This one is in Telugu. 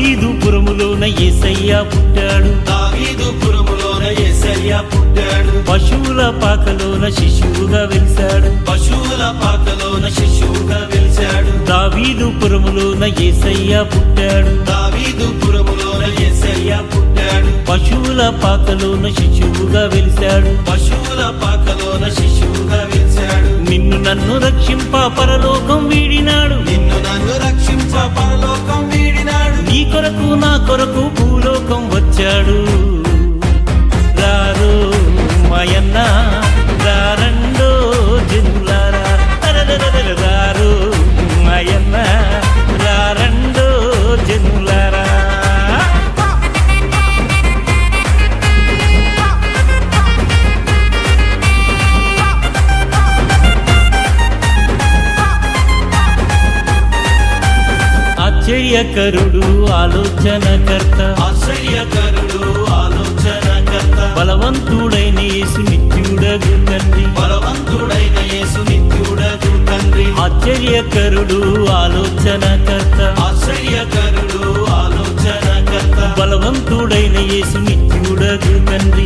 దావీదుపురములోన యేసయ్య పుట్టాడు. దావీదుపురములోన యేసయ్య పుట్టాడు. పశువుల పాకలోన శిశువుగా వెలిశాడు. పశువుల పాకలోన శిశువుగా వెలిశాడు. దావీదుపురములోన యేసయ్య పుట్టాడు. దావీదుపురములోన యేసయ్య పుట్టాడు. పశువుల పాకలోన శిశువుగా వెలిశాడు. పశువుల పాకలోన శిశువుగా వెలిశాడు. నిన్ను నన్ను రక్షింప పరలోకం వీడినాడు. నిన్ను నన్ను రక్షించ పరలోకం వీడినాడు. నీ కొరకు నా కొరకు భూలోకం వచ్చాడు. రారో మాయన్న రారండో జనులారా, అరెరెరెరె రారో మాయన్న రారండో జనులారా. ఆశ్చర్యకరుడు ఆలోచనకర్త, ఆశ్చర్యకరుడు ఆలోచనకర్త, బలవంతుడైన యేసు నిత్యుడగు తండ్రి. బలవంతుడైన యేసు నిత్యుడగు తండ్రి. ఆశ్చర్యకరుడు ఆలోచనకర్త, ఆశ్చర్యకరుడు ఆలోచనకర్త, బలవంతుడైన యేసు నిత్యుడగు తండ్రి.